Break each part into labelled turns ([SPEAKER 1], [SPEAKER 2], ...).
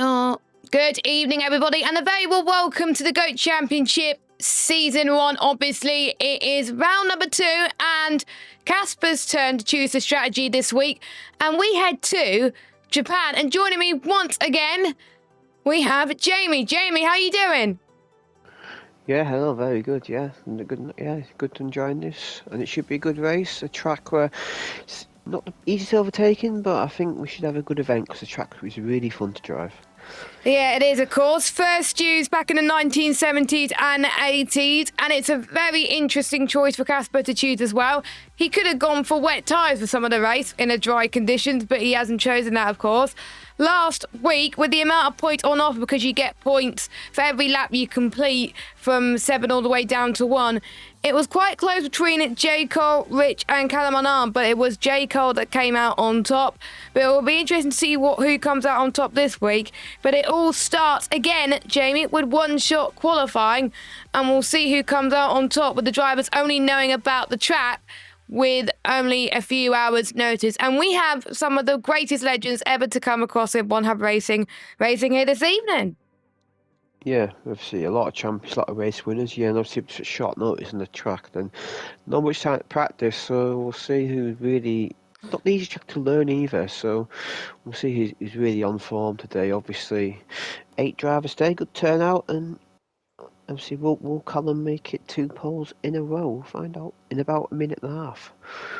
[SPEAKER 1] Oh, good evening, everybody, and a very well welcome to the GOAT Championship Season 1. Obviously, it is round number 2, and Casper's turn to choose the strategy this week. And we head to Japan, and joining me once again, we have Jamie. Jamie, how are you doing?
[SPEAKER 2] Yeah, hello, very good, yeah. Good to enjoying this. And it should be a good race, a track where it's not easy to overtaking, but I think we should have a good event because the track is really fun to drive.
[SPEAKER 1] Yeah, it is, of course. First used back in the 1970s and 80s, and it's a very interesting choice for Casper to choose as well. He could have gone for wet tyres for some of the race in a dry conditions, but he hasn't chosen that, of course. Last week, with the amount of points on offer, because you get points for every lap you complete from 7 all the way down to 1, it was quite close between J. Cole, Rich and Callum on arm, but it was J. Cole that came out on top. But it will be interesting to see who comes out on top this week. But it all starts again, Jamie, with one-shot qualifying, and we'll see who comes out on top, with the drivers only knowing about the track with only a few hours notice. And we have some of the greatest legends ever to come across in One Hub Racing here this evening.
[SPEAKER 2] Yeah, obviously a lot of champions, a lot of race winners, yeah, and obviously it's a short notice on the track, then not much time to practice, so we'll see who really, not the easy track to learn either, so we'll see who's really on form today. Obviously 8 drivers today, good turnout, and obviously will Callum make it 2 poles in a row? We'll find out in about a minute and a half.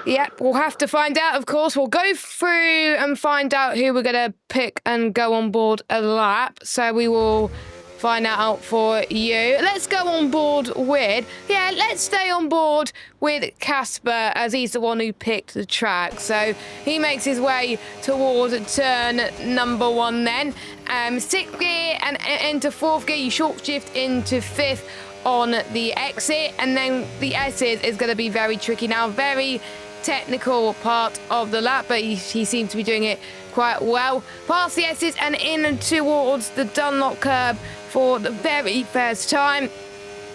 [SPEAKER 1] Yep, we'll have to find out, of course. We'll go through and find out who we're going to pick and go on board a lap, so we will find that out for you. Let's go on board with, let's stay on board with Casper, as he's the one who picked the track. So he makes his way towards turn number 1 then. 6th gear and into 4th gear, you short shift into 5th on the exit, and then the S's is going to be very tricky now. Very technical part of the lap, but he seems to be doing it quite well. Past the S's and in towards the Dunlop curb for the very first time.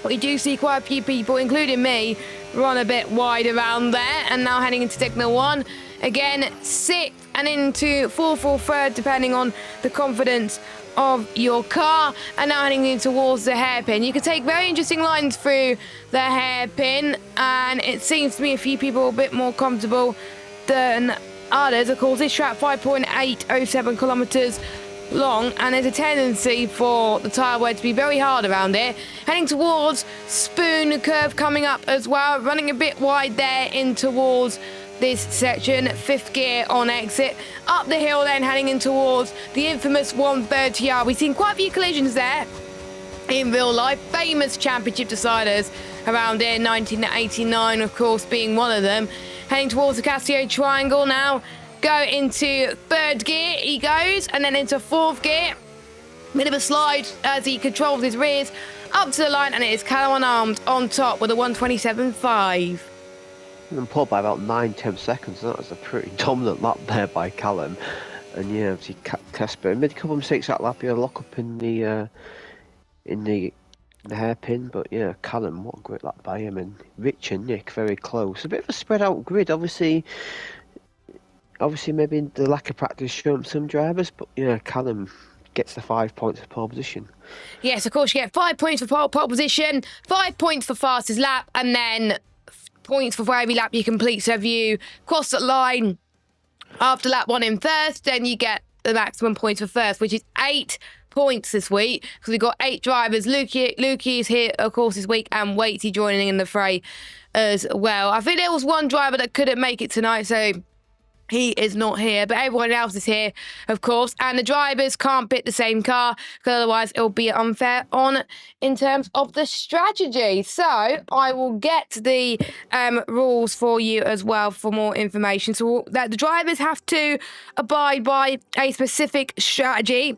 [SPEAKER 1] We do see quite a few people, including me, run a bit wide around there, and now heading into signal 1. Again, 6th and into 4th or 3rd, depending on the confidence of your car, and now heading in towards the hairpin. You can take very interesting lines through the hairpin, and it seems to me a few people are a bit more comfortable than others. Of course, this track 5.807 kilometers long, and there's a tendency for the tyre wear to be very hard around here. Heading towards Spoon curve coming up as well, running a bit wide there in towards this section. 5th gear on exit, up the hill then heading in towards the infamous 130R. We've seen quite a few collisions there in real life, famous championship deciders around here, 1989 of course being one of them. Heading towards the Casio Triangle now, go into 3rd gear he goes, and then into 4th gear. Bit of a slide as he controls his rears up to the line, and it is Callum unarmed on top with a 127.5.
[SPEAKER 2] And pulled by about 9-10 seconds. That was a pretty dominant lap there by Callum. And yeah, obviously Casper made a couple of mistakes that lap. He had a lock up in the hairpin, but yeah, Callum, what a great lap by him. And Rich and Nick very close. A bit of a spread out grid, obviously maybe the lack of practice showing some drivers, but yeah, Callum gets the 5 points for pole position.
[SPEAKER 1] Yes, of course, you get 5 points for pole position, 5 points for fastest lap, and then points for every lap you complete. So if you cross that line after lap 1 in first, then you get the maximum points for first, which is 8 points this week, because we've got 8 drivers. Lukey is here, of course, this week, and Waitsy joining in the fray as well. I think there was one driver that couldn't make it tonight, so he is not here, but everyone else is here, of course, and the drivers can't pit the same car, because otherwise it'll be unfair in terms of the strategy. So I will get the rules for you as well for more information. So that the drivers have to abide by a specific strategy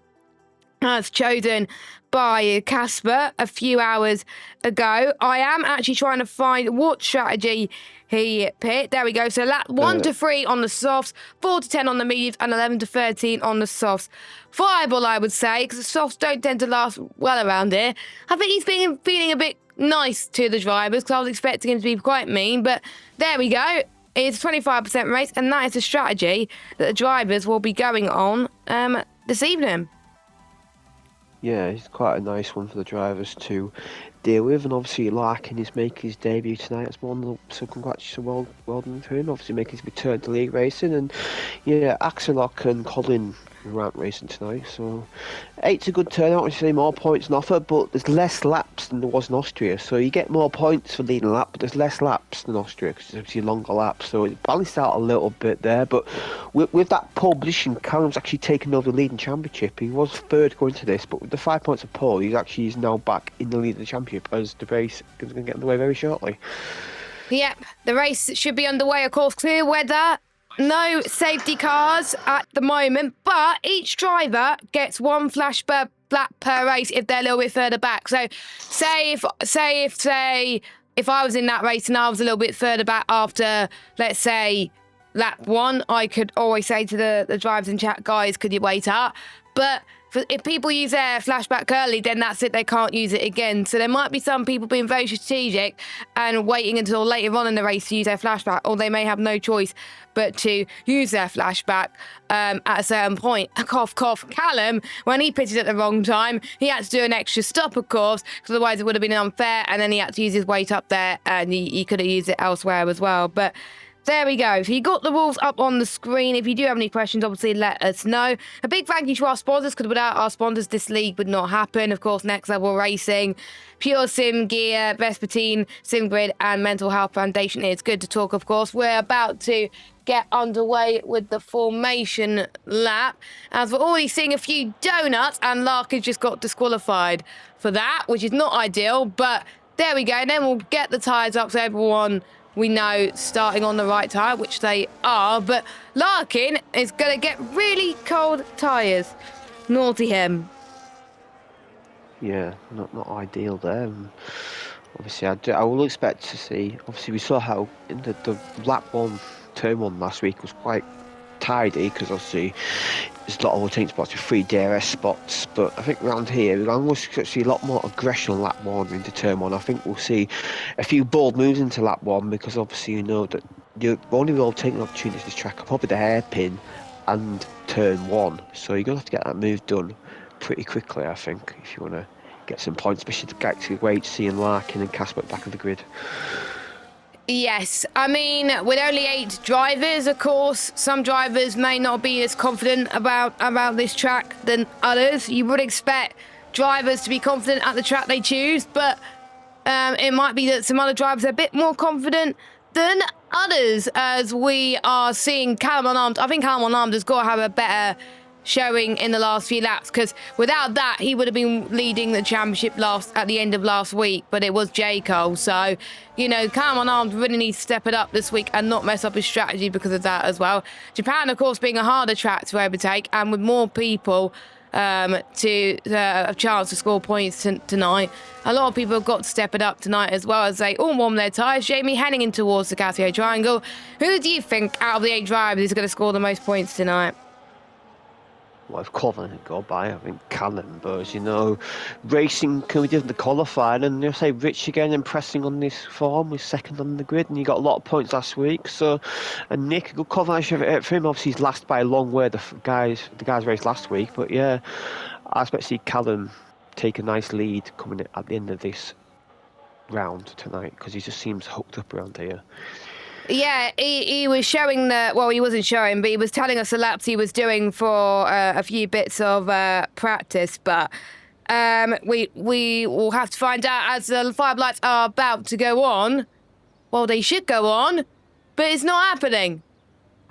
[SPEAKER 1] as chosen by Casper a few hours ago. I am actually trying to find what strategy he picked. There we go. So lap 1 to 3 on the softs, 4 to 10 on the mediums, and 11 to 13 on the softs. Viable, I would say, because the softs don't tend to last well around here. I think he's been feeling a bit nice to the drivers, because I was expecting him to be quite mean, but there we go. It's a 25% race, and that is the strategy that the drivers will be going on this evening.
[SPEAKER 2] Yeah, it's quite a nice one for the drivers to deal with, and obviously Larkin is making his debut tonight as one, so congratulations, well done for him. Obviously making his return to league racing, and yeah, Axelock and Colin weren't racing tonight, so eight's a good turnout. Obviously more points on offer, but there's less laps than there was in Austria, so you get more points for leading a lap, but there's less laps than Austria because it's obviously longer laps, so it balanced out a little bit there. But with that pole position, Callum's actually taken over the leading championship. He was third going to this, but with the 5 points of pole, he's now back in the lead of the championship as the race is going to get underway very shortly.
[SPEAKER 1] Yep, the race should be underway, of course. Clear weather, no safety cars at the moment, but each driver gets one flash lap per race if they're a little bit further back. So, say if I was in that race and I was a little bit further back after, let's say, lap 1, I could always say to the drivers in chat, guys, could you wait up? But if people use their flashback early, then that's it. They can't use it again. So there might be some people being very strategic and waiting until later on in the race to use their flashback, or they may have no choice but to use their flashback at a certain point. Cough, cough. Callum, when he pitted at the wrong time, he had to do an extra stop, of course, because otherwise it would have been unfair, and then he had to use his weight up there, and he could have used it elsewhere as well. But there we go. So you got the rules up on the screen. If you do have any questions, obviously let us know. A big thank you to our sponsors, because without our sponsors, this league would not happen. Of course, Next Level Racing, Pure Sim Gear, Vespertine, SimGrid, and Mental Health Foundation. It's good to talk, of course. We're about to get underway with the formation lap, as we're already seeing a few donuts, and Larkin just got disqualified for that, which is not ideal, but there we go. And then we'll get the tyres up so everyone we know starting on the right tyre, which they are, but Larkin is going to get really cold tyres. Naughty him.
[SPEAKER 2] Yeah, not ideal there. Obviously, I will expect to see. Obviously, we saw how in the lap 1, turn 1 last week was quite tidy, because obviously there's a lot of rotating spots with 3 DRS spots, but I think around here we're going to see a lot more aggression on lap 1 into turn 1. I think we'll see a few bold moves into lap 1, because obviously you know that you're only rotating opportunities this track are probably the hairpin and turn 1, so you're going to have to get that move done pretty quickly, I think, if you want to get some points, especially to get to Waitsy and Larkin and Casper back of the grid.
[SPEAKER 1] Yes, I mean, with only 8 drivers, of course, some drivers may not be as confident about this track than others. You would expect drivers to be confident at the track they choose, but it might be that some other drivers are a bit more confident than others, as we are seeing Callum Unarmed. I think Callum Unarmed has got to have a better showing in the last few laps, because without that he would have been leading the championship at the end of last week, but it was J. Cole. So, you know, Callum Unarmed really needs to step it up this week and not mess up his strategy because of that as well. Japan, of course, being a harder track to overtake, and with more people to a chance to score points tonight, a lot of people have got to step it up tonight as well, as they all warm their tyres. Jamie, heading in towards the Casio Triangle, who do you think out of the 8 drivers is going to score the most points tonight?
[SPEAKER 2] Well, if Colin can go by, I think Callum, but as you know, racing can be different to qualifying, and you'll say Rich again impressing on this form with second on the grid, and he got a lot of points last week. So, and Nick, a good qualification for him. Obviously, he's last by a long way. The guys raced last week, but yeah, I expect to see Callum take a nice lead coming at the end of this round tonight, because he just seems hooked up around here.
[SPEAKER 1] Yeah, he was showing well, he wasn't showing, but he was telling us the laps he was doing for a few bits of practice. But we will have to find out as the 5 lights are about to go on. Well, they should go on, but it's not happening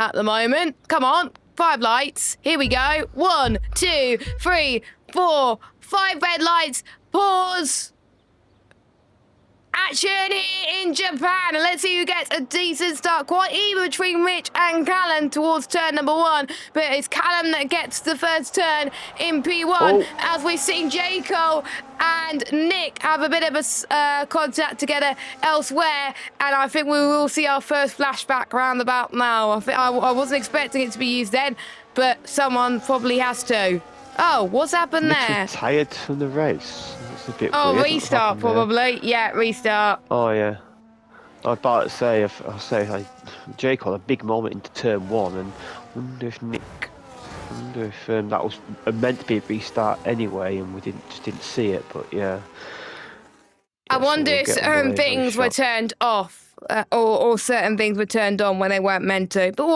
[SPEAKER 1] at the moment. Come on, 5 lights. Here we go. 1, 2, 3, 4, 5 red lights. Pause. Action here in Japan, and let's see who gets a decent start. Quite even between Rich and Callum towards turn number 1, but it's Callum that gets the first turn in P1, as we've seen J. Cole and Nick have a bit of a contact together elsewhere, and I think we will see our first flashback roundabout now. I wasn't expecting it to be used then, but someone probably has to. Oh, what's happened there?
[SPEAKER 2] Tired from the race. It's a bit weird.
[SPEAKER 1] Restart probably. There. Yeah, restart.
[SPEAKER 2] Oh yeah. I was about to say, I'll say, Jake had a big moment into turn 1, and I wonder if Nick I wonder if that was meant to be a restart anyway, and we just didn't see it. But yeah.
[SPEAKER 1] I
[SPEAKER 2] Yeah, so
[SPEAKER 1] wonder
[SPEAKER 2] we'll
[SPEAKER 1] if
[SPEAKER 2] get
[SPEAKER 1] certain
[SPEAKER 2] underway very
[SPEAKER 1] things were
[SPEAKER 2] shortly.
[SPEAKER 1] turned off, or certain things were turned on when they weren't meant to. But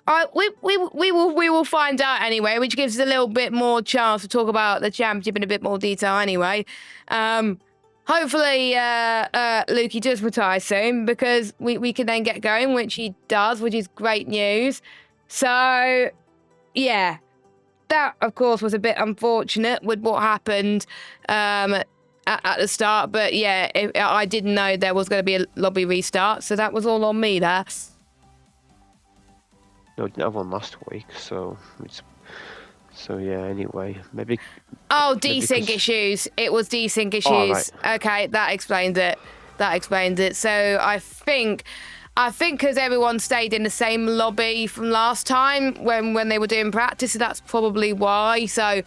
[SPEAKER 1] we will find out anyway, which gives us a little bit more chance to talk about the championship in a bit more detail anyway. Hopefully, Lukey does retire soon, because we can then get going, which he does, which is great news. So, yeah. That, of course, was a bit unfortunate with what happened at the start. But, yeah, I didn't know there was going to be a lobby restart. So that was all on me there.
[SPEAKER 2] No, we didn't have one last week, so yeah. Anyway, maybe.
[SPEAKER 1] Oh, desync issues. It was desync issues.
[SPEAKER 2] Oh, right.
[SPEAKER 1] Okay, that explains it. That explains it. So I think because everyone stayed in the same lobby from last time when they were doing practice, so that's probably why. So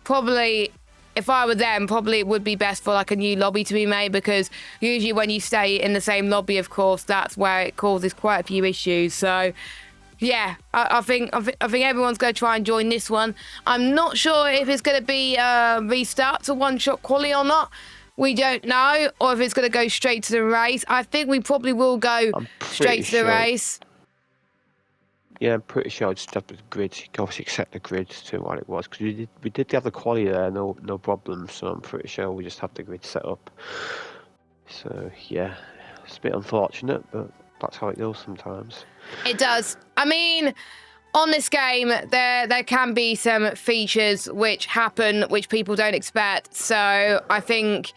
[SPEAKER 1] probably, if I were them, probably it would be best for like a new lobby to be made, because usually when you stay in the same lobby, of course, that's where it causes quite a few issues. So yeah, I think everyone's going to try and join this one. I'm not sure if it's going to be restart to one-shot quali or not. We don't know, or if it's going to go straight to the race. I think we probably will go straight to the race.
[SPEAKER 2] Yeah, I'm pretty sure I'll just have the grid. You can obviously accept the grid to what it was, because we did have the quali there, no problem. So I'm pretty sure we just have the grid set up. So yeah, it's a bit unfortunate, but that's how it goes sometimes.
[SPEAKER 1] It does. I mean, on this game, there can be some features which happen which people don't expect. So I think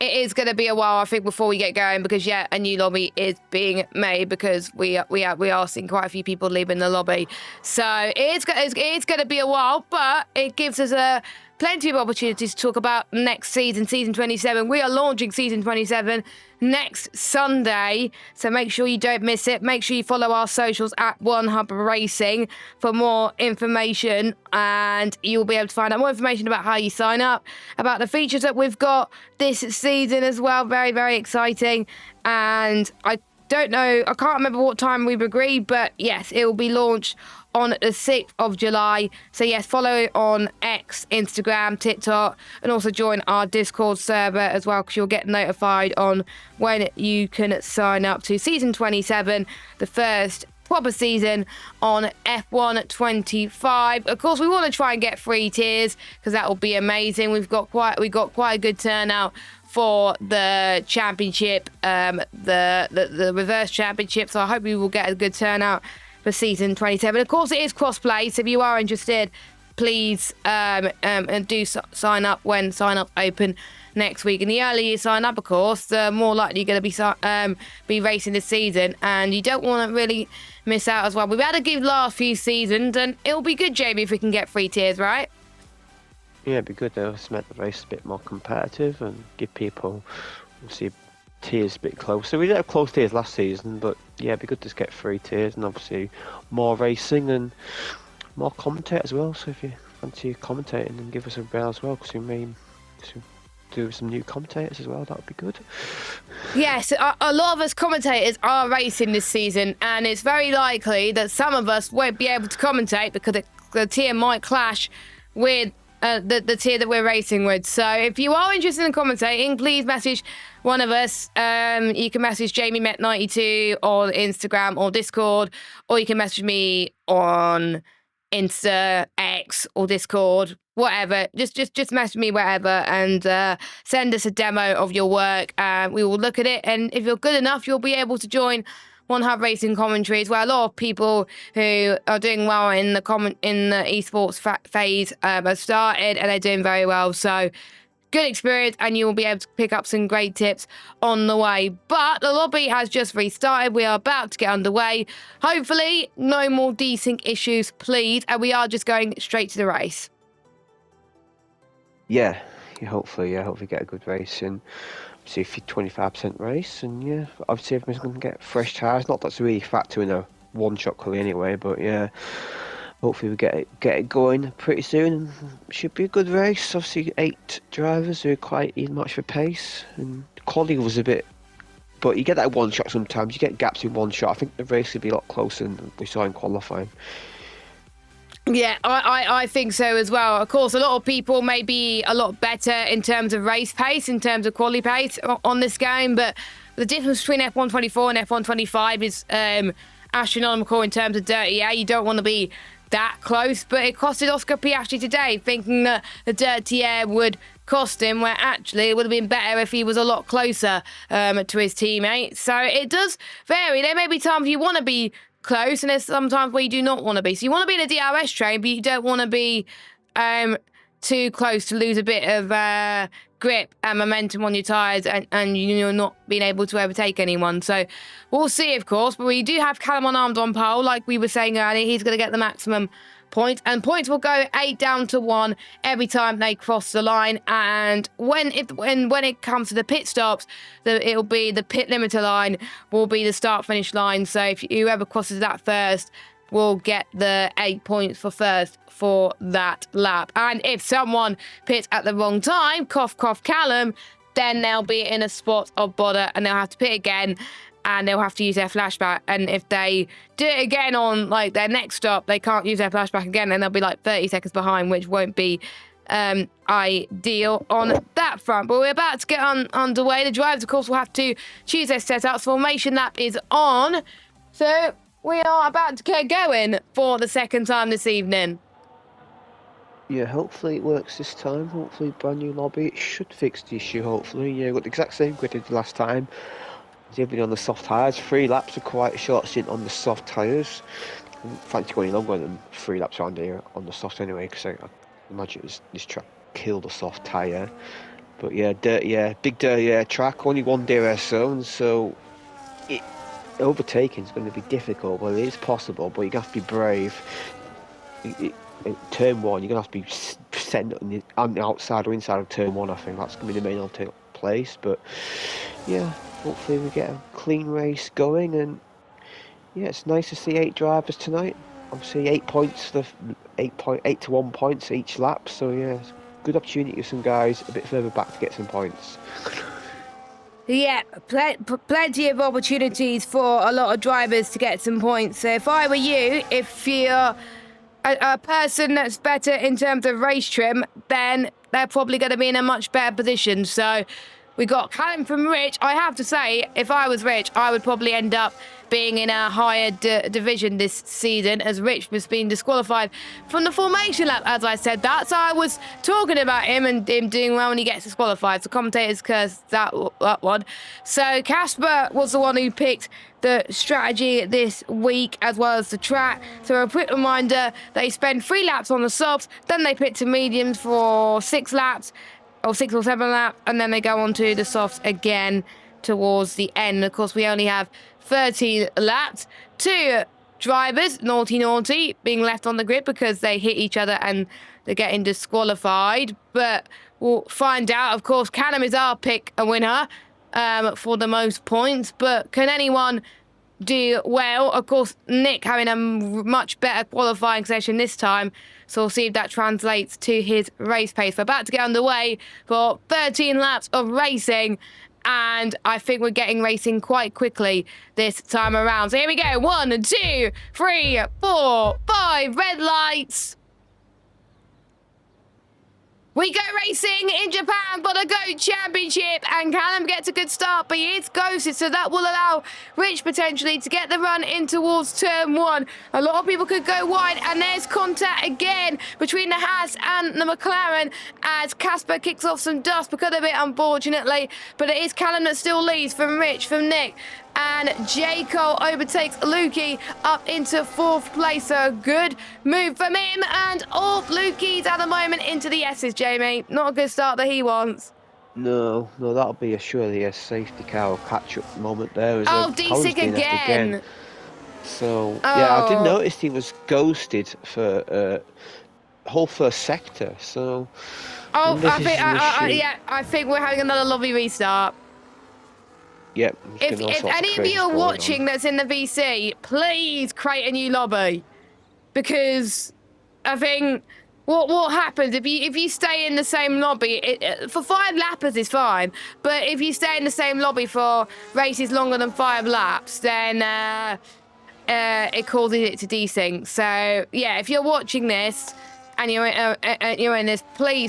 [SPEAKER 1] it is going to be a while, I think, before we get going, because yeah, a new lobby is being made, because we are seeing quite a few people leaving the lobby. So it's going to be a while, but it gives us plenty of opportunities to talk about next season, season 27. We are launching season 27 next Sunday, so make sure you don't miss it. Make sure you follow our socials at One Hub Racing for more information, and you'll be able to find out more information about how you sign up, about the features that we've got this season as well. Very, very exciting. And I don't know, I can't remember what time we've agreed, but yes, it will be launched on the 6th of July. So yes, follow on X, Instagram, TikTok, and also join our Discord server as well, because you'll get notified on when you can sign up to season 27, the first proper season on F1 25. Of course, we want to try and get 3 tiers, because that will be amazing. We got quite a good turnout for the championship, the reverse championship. So I hope we will get a good turnout for season 27. Of course, it is cross-play, so if you are interested, please do sign up when sign-up open next week. And the earlier you sign up, of course, the more likely you're going to be racing this season, and you don't want to really miss out as well. We've had a good last few seasons, and it'll be good, Jamie, if we can get 3 tiers, right?
[SPEAKER 2] Yeah, it'd be good though. It's make the race a bit more competitive and give people, obviously, tiers a bit closer. We didn't have close tiers last season, but yeah, it'd be good to just get 3 tiers, and obviously more racing and more commentate as well. So if you fancy commentating, then give us a bell as well, because we may do some new commentators as well. That would be good.
[SPEAKER 1] Yes, a lot of us commentators are racing this season, and it's very likely that some of us won't be able to commentate because the tier might clash with the tier that we're racing with. So if you are interested in commentating, please message one of us. You can message JamieMet92 on Instagram or Discord, or you can message me on Insta, X, or Discord, whatever. Just message me wherever, and send us a demo of your work, and we will look at it. And if you're good enough, you'll be able to join One Hub Racing commentaries, where a lot of people who are doing well in the esports phase have started, and they're doing very well. So good experience, and you will be able to pick up some great tips on the way. But the lobby has just restarted. We are about to get underway. Hopefully, no more desync issues, please. And we are just going straight to the race.
[SPEAKER 2] Yeah, hopefully get a good race in. See if you 25% race, and yeah, obviously everyone's going to get fresh tyres. Not that's really a factor in a one-shot quali anyway, but yeah, hopefully we get it going pretty soon, and should be a good race. Obviously 8 drivers who are quite even much for pace, and quali was a bit, but you get that one shot sometimes. You get gaps in one shot. I think the race will be a lot closer than we saw in qualifying.
[SPEAKER 1] Yeah, I think so as well. Of course, a lot of people may be a lot better in terms of race pace, in terms of quality pace on this game, but the difference between F124 and F125 is astronomical in terms of dirty air. You don't want to be that close, but it costed Oscar Piastri today, thinking that the dirty air would cost him, where actually it would have been better if he was a lot closer to his teammates. So it does vary. There may be times you want to be close, and there's sometimes where you do not want to be. So you want to be in a DRS train, but you don't want to be too close to lose a bit of grip and momentum on your tyres, and you're not being able to overtake anyone. So we'll see, of course, but we do have Callum Unarmed on pole, like we were saying earlier. He's going to get the maximum points, and points will go 8 down to 1 every time they cross the line. And when it comes to the pit stops, it'll be the pit limiter line will be the start finish line. So if whoever crosses that first will get the 8 points for first for that lap. And if someone pits at the wrong time, cough cough Callum, then they'll be in a spot of bother and they'll have to pit again, and they'll have to use their flashback. And if they do it again on like their next stop, they can't use their flashback again, and they'll be like 30 seconds behind, which won't be ideal on that front. But we're about to get underway. The drivers, of course, will have to choose their setups. Formation lap is on, so we are about to get going for the second time this evening.
[SPEAKER 2] Yeah, hopefully it works this time. Hopefully brand new lobby. It should fix the issue, hopefully. Yeah, got the exact same grid as the last time. Everybody on the soft tyres. 3 laps are quite a short stint on the soft tyres. I fancy going longer than 3 laps around here on the soft anyway, because I imagine this track killed a soft tyre. But yeah, big dirty track, only 1 DRS zone, so overtaking is going to be difficult, but it is possible. But you have to be brave. Turn 1, you're going to have to be set on the outside or inside of turn 1. I think that's going to be the main alternate place. But yeah, hopefully we get a clean race going. And yeah, it's nice to see 8 drivers tonight. Obviously 8 points, 8 to 1 points each lap. So yeah, it's a good opportunity for some guys a bit further back to get some points.
[SPEAKER 1] Yeah, plenty of opportunities for a lot of drivers to get some points. So if I were you, if you're a person that's better in terms of race trim, then they're probably going to be in a much better position. So we got Callum from Rich. I have to say, if I was Rich, I would probably end up being in a higher division this season, as Rich was being disqualified from the formation lap, as I said that. So I was talking about him and him doing well when he gets disqualified. So commentators cursed that one. So Casper was the one who picked the strategy this week, as well as the track. So a quick reminder, they spend 3 laps on the softs, then they pit to mediums for 6 laps, or 6 or 7 laps, and then they go on to the softs again towards the end. Of course, we only have 13 laps. 2 drivers, naughty, being left on the grid because they hit each other and they're getting disqualified. But we'll find out. Of course, Callum is our pick a winner for the most points. But can anyone do well? Of course, Nick having a much better qualifying session this time. So we'll see if that translates to his race pace. We're about to get underway for 13 laps of racing. And I think we're getting racing quite quickly this time around. So here we go. 1, 2, 3, 4, 5. Red lights. We go racing in Japan for the GOAT Championship, and Callum gets a good start, but he is ghosted, so that will allow Rich potentially to get the run in towards turn 1. A lot of people could go wide, and there's contact again between the Haas and the McLaren as Casper kicks off some dust because of it, unfortunately. But it is Callum that still leads from Rich, from Nick. And J. Cole overtakes Lukey up into 4th place. So a good move from him. And all Lukey's at the moment into the S's, Jamie. Not a good start that he wants.
[SPEAKER 2] No, that'll be surely a safety car or catch-up moment there.
[SPEAKER 1] D-Sig again.
[SPEAKER 2] So, yeah, I did notice he was ghosted for whole first sector. So,
[SPEAKER 1] I think we're having another lobby restart.
[SPEAKER 2] Yep.
[SPEAKER 1] If any of you are watching that's in the VC, please create a new lobby, because I think what happens if you stay in the same lobby for 5 lappers is fine, but if you stay in the same lobby for races longer than 5 laps, then it causes it to desync. So yeah, if you're watching this and you're in this,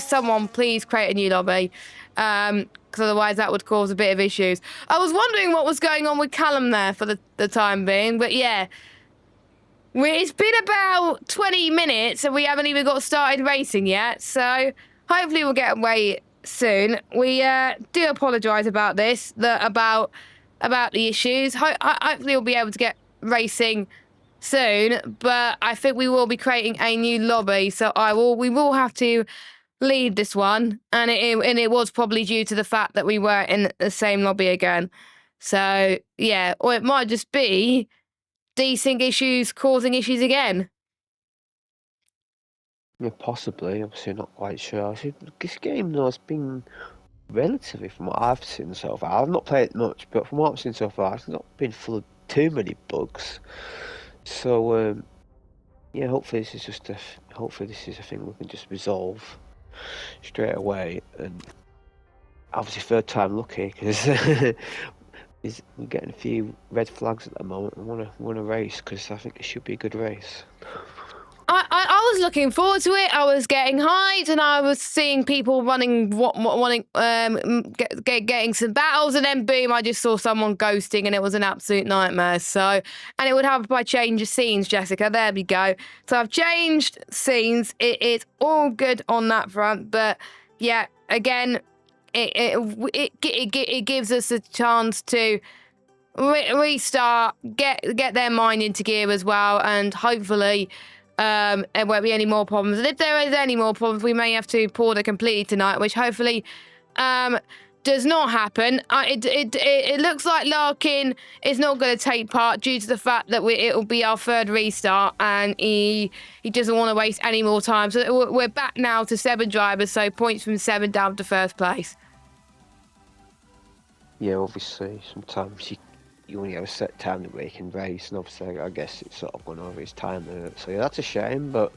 [SPEAKER 1] someone please create a new lobby, because otherwise that would cause a bit of issues. I was wondering what was going on with Callum there for the time being, but yeah, it's been about 20 minutes and we haven't even got started racing yet, so hopefully we'll get away soon. We do apologise about this, about the issues. Hopefully we'll be able to get racing soon, but I think we will be creating a new lobby, so we will have to leave this one, and it was probably due to the fact that we were in the same lobby again. So yeah, or it might just be desync issues causing issues again.
[SPEAKER 2] Yeah, possibly. Obviously, not quite sure. This game, though, has been relatively, from what I've seen so far. I've not played it much, but from what I've seen so far, it's not been full of too many bugs. So, yeah, hopefully this is a thing we can just resolve straight away. And obviously, third time lucky, because we're getting a few red flags at the moment. I want to race, because I think it should be a good race.
[SPEAKER 1] I was looking forward to it. I was getting hyped, and I was seeing people wanting getting some battles, and then boom, I just saw someone ghosting, and it was an absolute nightmare. So, and it would happen by change of scenes, Jessica. There we go. So I've changed scenes. It is all good on that front, but yeah, again, it gives us a chance to restart, get their mind into gear as well, and hopefully there won't be any more problems. And if there is any more problems, we may have to pause it completely tonight, which hopefully does not happen. It looks like Larkin is not going to take part due to the fact that it'll be our third restart, and he doesn't want to waste any more time. So we're back now to 7 drivers, so points from 7 down to first place.
[SPEAKER 2] Yeah, obviously, sometimes you only have a set time that we can race, and obviously I guess it's sort of gone over his time there. So yeah, that's a shame, but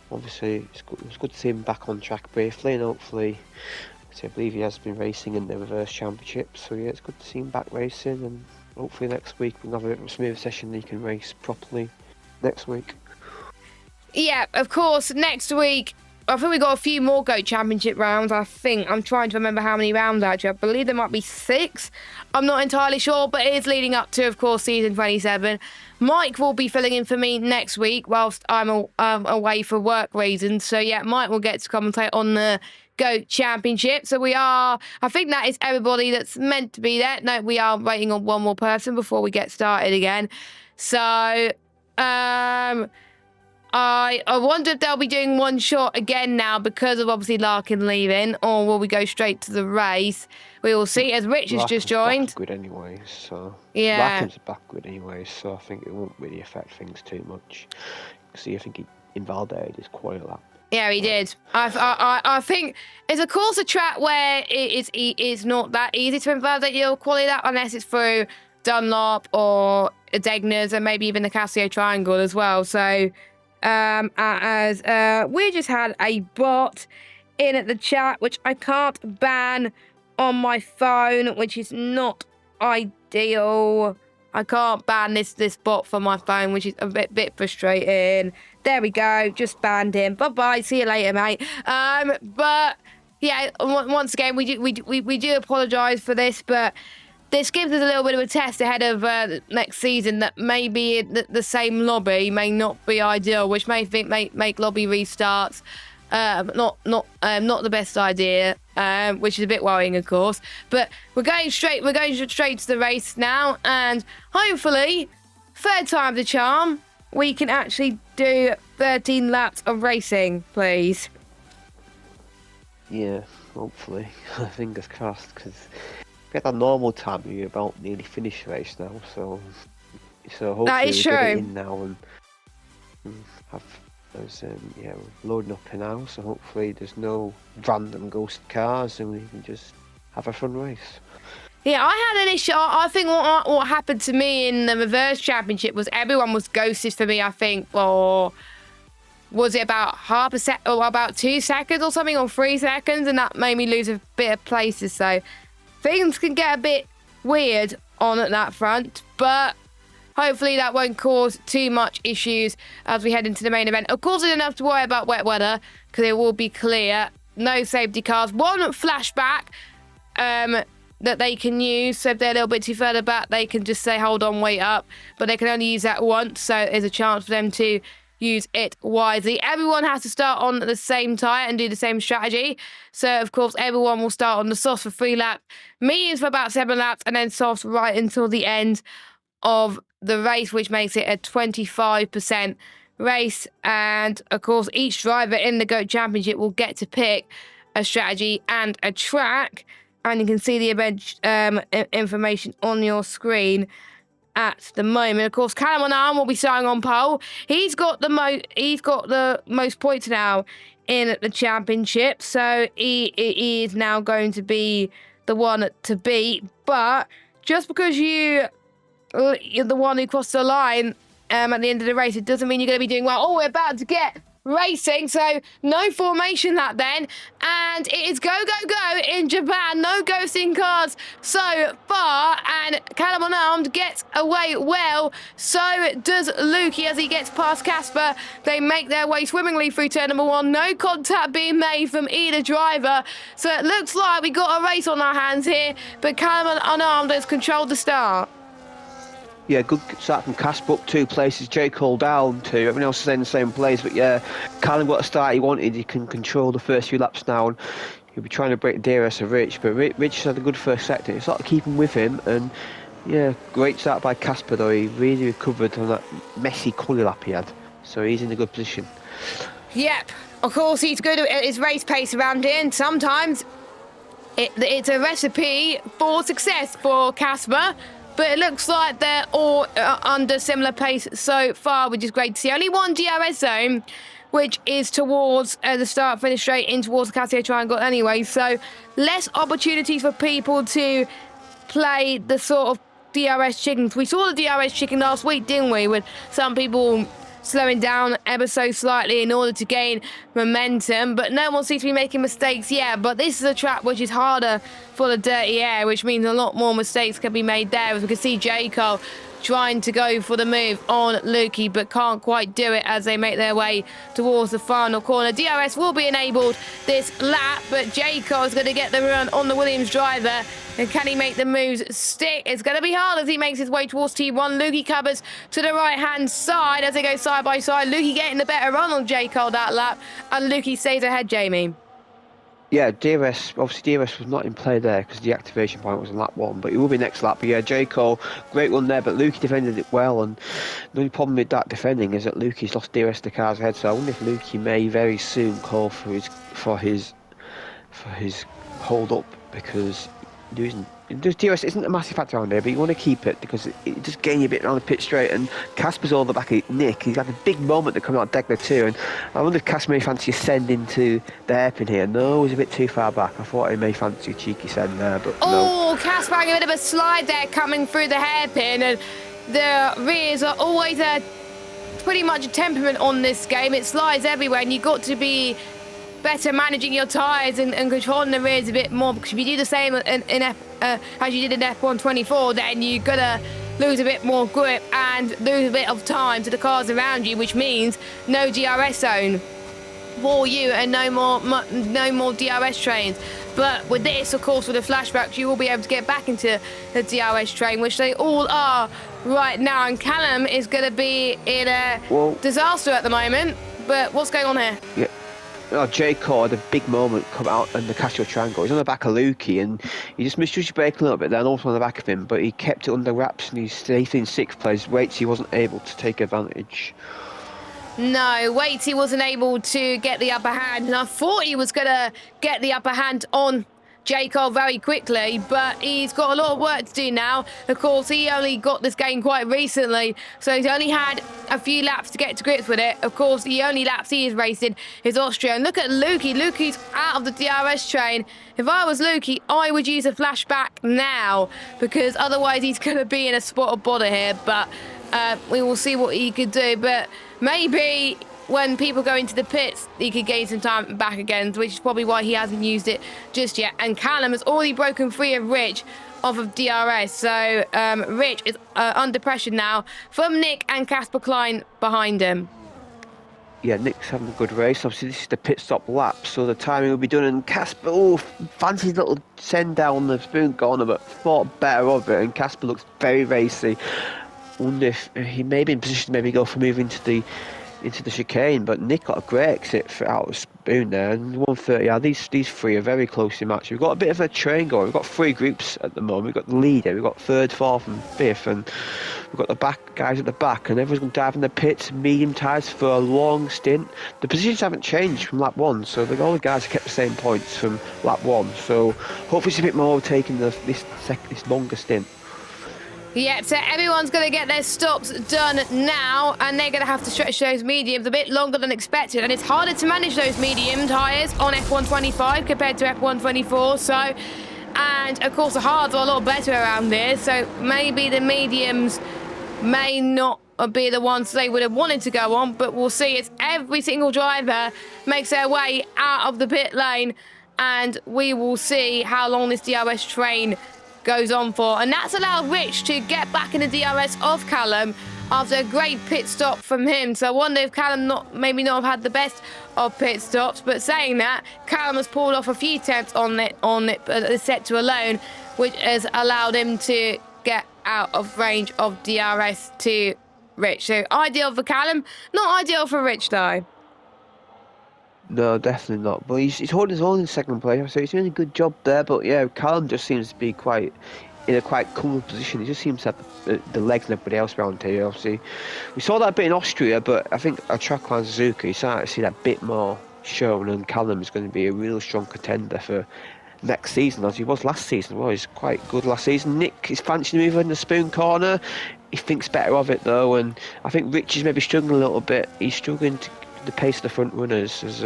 [SPEAKER 2] obviously it's good to see him back on track briefly, and hopefully, I believe he has been racing in the reverse championship, so yeah, it's good to see him back racing, and hopefully next week we'll have a bit of a smooth session and he can race properly next week.
[SPEAKER 1] Yeah, of course, next week I think we got a few more GOAT Championship rounds. I'm trying to remember how many rounds actually. I believe there might be 6. I'm not entirely sure, but it is leading up to, of course, season 27. Mike will be filling in for me next week whilst I'm away for work reasons. So yeah, Mike will get to commentate on the GOAT Championship. So I think that is everybody that's meant to be there. No, we are waiting on one more person before we get started again. So I wonder if they'll be doing one shot again now because of obviously Larkin leaving, or will we go straight to the race? We will see, as Rich has just joined.
[SPEAKER 2] Back good anyway, so
[SPEAKER 1] yeah.
[SPEAKER 2] Larkin's back good anyway, so I think it won't really affect things too much. See, I think he invalidated his quali lap.
[SPEAKER 1] Yeah, he did. I think it's of course a track where it's not that easy to invalidate your quali lap unless it's through Dunlop or Degner's and maybe even the Casio Triangle as well. So. As we just had a bot in at the chat, which I can't ban on my phone, which is not ideal. I can't ban this bot from my phone, which is a bit frustrating. There we go, just banned him. Bye-bye, see you later, mate. But yeah, once again, we do apologise for this, but this gives us a little bit of a test ahead of next season that maybe the same lobby may not be ideal, which may make lobby restarts not the best idea, which is a bit worrying, of course. But we're going straight to the race now, and hopefully, third time's a charm. We can actually do 13 laps of racing, please.
[SPEAKER 2] Yeah, hopefully. Fingers crossed, because at our normal time, we're about nearly finished the race now, so hopefully
[SPEAKER 1] that is
[SPEAKER 2] we
[SPEAKER 1] true.
[SPEAKER 2] get it in now and have those, we're loading up now, so hopefully there's no random ghost cars and we can just have a fun race.
[SPEAKER 1] Yeah, I had an issue. I think what happened to me in the reverse championship was everyone was ghosted for me, I think, or was it about half a sec or about 2 seconds or something, or 3 seconds, and that made me lose a bit of places, so things can get a bit weird on at that front, but hopefully that won't cause too much issues as we head into the main event. Of course, we don't have to worry about wet weather because it will be clear. No safety cars. One flashback that they can use. So if they're a little bit too further back, they can just say, hold on, wait up. But they can only use that once, so there's a chance for them to use it wisely. Everyone has to start on the same tyre and do the same strategy. So, of course, everyone will start on the softs for 3 laps, mediums for about 7 laps, and then softs right until the end of the race, which makes it a 25% race. And, of course, each driver in the GOAT Championship will get to pick a strategy and a track. And you can see the event information on your screen at the moment. Of course, Callum on Arm will be starting on pole. He's got the most points now in the championship, so he is now going to be the one to beat. But just because you're the one who crossed the line at the end of the race, it doesn't mean you're going to be doing well. Oh, we're about to get racing, so no formation lap then, and it is go go go in Japan. No ghosting cars so far, and Callum Unarmed gets away well. So does Lukey as he gets past Casper. They make their way swimmingly through turn number 1. No contact being made from either driver, so it looks like we got a race on our hands here, but Callum Unarmed has controlled the start.
[SPEAKER 2] Yeah, good start from Casper up 2 places. J. Cole down 2. Everyone else is in the same place. But yeah, Callum got a start he wanted. He can control the first few laps now. And he'll be trying to break DRS of Rich. But Rich has had a good first sector. It's sort of keeping with him. And yeah, great start by Casper though. He really recovered on that messy quali lap he had. So he's in a good position.
[SPEAKER 1] Yep. Of course, he's good at his race pace around here. And sometimes it's a recipe for success for Casper. But it looks like they're all under similar pace so far, which is great to see. Only one DRS zone, which is towards the start, finish straight in towards the Casio Triangle anyway. So less opportunities for people to play the sort of DRS chickens. We saw the DRS chicken last week, didn't we? With some people slowing down ever so slightly in order to gain momentum, but no one seems to be making mistakes yet. But this is a track which is harder for the dirty air, which means a lot more mistakes can be made there, as we can see J. Cole trying to go for the move on Lukey, but can't quite do it as they make their way towards the final corner. DRS will be enabled this lap, but J. Cole is going to get the run on the Williams driver. And can he make the moves stick? It's going to be hard as he makes his way towards T1. Lukey covers to the right-hand side as they go side by side. Lukey getting the better run on J. Cole that lap, and Lukey stays ahead, Jamie.
[SPEAKER 2] Yeah, DRS, obviously DRS was not in play there because the activation point was in lap 1, but it will be next lap. But yeah, J. Cole, great run there, but Lukey defended it well, and the only problem with that defending is that Lukey's lost DRS to cars ahead, so I wonder if Lukey may very soon call for his hold up, because DRS isn't a massive factor around here, but you want to keep it because it just gain you a bit around the pit straight. And Casper's all the back of Nick. He's had a big moment to come out of Degler too, and I wonder if Casper may fancy a send into the hairpin here. No, he's a bit too far back. I thought he may fancy a cheeky send there, but
[SPEAKER 1] no. Casper having a bit of a slide there coming through the hairpin, and the rears are always pretty much a temperament on this game. It slides everywhere, and you've got to be better managing your tyres and controlling the rears a bit more, because if you do the same as you did in F1 24, then you're going to lose a bit more grip and lose a bit of time to the cars around you, which means no DRS zone for you and no more DRS trains. But with this, of course, with the flashbacks, you will be able to get back into the DRS train, which they all are right now. And Callum is going to be in a disaster at the moment. But what's going on here?
[SPEAKER 2] Yeah. Oh, J. Cole had a big moment come out in the Casio Triangle. He's on the back of Lukey, and he just misjudged his brake a little bit there, and also on the back of him, but he kept it under wraps, and he stayed in 6th place. Waits, he wasn't able to take advantage.
[SPEAKER 1] No, Waits, he wasn't able to get the upper hand, and I thought he was going to get the upper hand on J. Cole very quickly, but he's got a lot of work to do now. Of course, he only got this game quite recently, so he's only had a few laps to get to grips with it. Of course, the only laps he is racing is Austria. And look at Lukey. Lukey's out of the DRS train. If I was Lukey, I would use a flashback now, because otherwise he's going to be in a spot of bother here. But we will see what he could do. But maybe when people go into the pits, he could gain some time back again, which is probably why he hasn't used it just yet. And Callum has already broken free of Rich off of DRS. So Rich is under pressure now from Nick and Casper Klein behind him.
[SPEAKER 2] Yeah, Nick's having a good race. Obviously, this is the pit stop lap, so the timing will be done. And Casper, fancy little send down the spoon corner, but thought better of it. And Casper looks very racy. Wonder if he may be in position to maybe go for moving into the chicane, but Nick got a great exit for out of spoon there, and 130. Yeah, these three are very closely matched. We've got a bit of a train going. We've got 3 groups at the moment. We've got the leader, we've got 3rd, 4th and 5th, and we've got the back guys at the back, and everyone's going to dive in the pits, medium tyres for a long stint. The positions haven't changed from lap 1, so all the guys have kept the same points from lap 1, so hopefully it's a bit more taking this longer stint.
[SPEAKER 1] Yep, so everyone's going to get their stops done now, and they're going to have to stretch those mediums a bit longer than expected. And it's harder to manage those medium tyres on F125 compared to F124. So, and of course the hards are a lot better around here. So maybe the mediums may not be the ones they would have wanted to go on, but we'll see. It's every single driver makes their way out of the pit lane, and we will see how long this DRS train goes on for. And that's allowed Rich to get back in the DRS of Callum after a great pit stop from him. So I wonder if Callum maybe not have had the best of pit stops, but saying that, Callum has pulled off a few attempts on the sector alone, which has allowed him to get out of range of DRS to Rich. So ideal for Callum, not ideal for Rich though.
[SPEAKER 2] No, definitely not. But he's holding his own in 2nd place, so he's doing a good job there. But yeah, Callum just seems to be in a quite comfortable position. He just seems to have the legs and everybody else around here. Obviously, we saw that a bit in Austria, but I think our track line Suzuka, you started to see that bit more shown, and Callum is going to be a real strong contender for next season, as he was last season. Well, he's quite good last season. Nick is fancying moving in the spoon corner. He thinks better of it though, and I think Rich is maybe struggling a little bit. He's struggling to the pace of the front runners as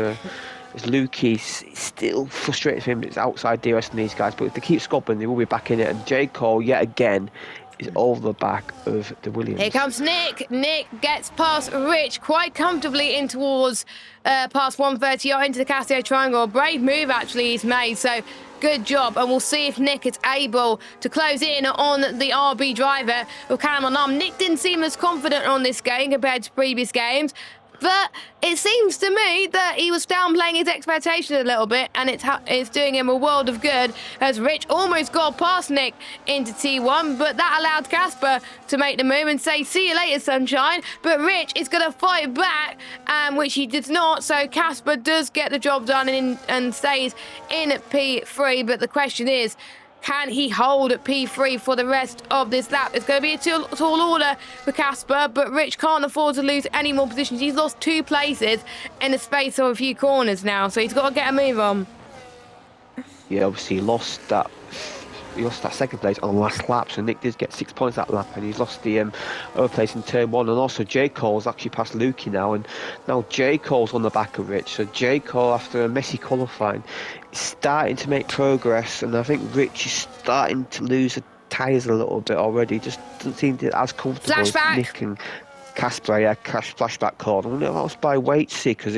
[SPEAKER 2] Lukey's still frustrated for him. It's outside DRS and these guys, but if they keep scopping, they will be back in it. And J. Cole yet again is over the back of the Williams.
[SPEAKER 1] Here comes Nick. Nick gets past Rich quite comfortably in towards past 130 into the Casio Triangle. A brave move actually he's made, so good job. And we'll see if Nick is able to close in on the RB driver with Callum on arm. Nick didn't seem as confident on this game compared to previous games, but it seems to me that he was downplaying his expectations a little bit, and it's doing him a world of good, as Rich almost got past Nick into T1, but that allowed Casper to make the move and say, see you later, sunshine. But Rich is going to fight back, which he did not, so Casper does get the job done and stays in at P3, but the question is, can he hold at P3 for the rest of this lap? It's going to be a tall order for Casper, but Rich can't afford to lose any more positions. He's lost 2 places in the space of a few corners now, so he's got to get a move on.
[SPEAKER 2] Yeah, obviously he lost that 2nd place on the last lap, so Nick did get 6 points that lap, and he's lost the other place in turn 1. And also J. Cole's actually passed Lukey now, and now J. Cole's on the back of Rich. So J. Cole, after a messy qualifying, is starting to make progress, and I think Rich is starting to lose the tyres a little bit already. Just doesn't seem to as comfortable as Nick and Casper. Yeah, flashback call. I wonder if that was by Waitsy, because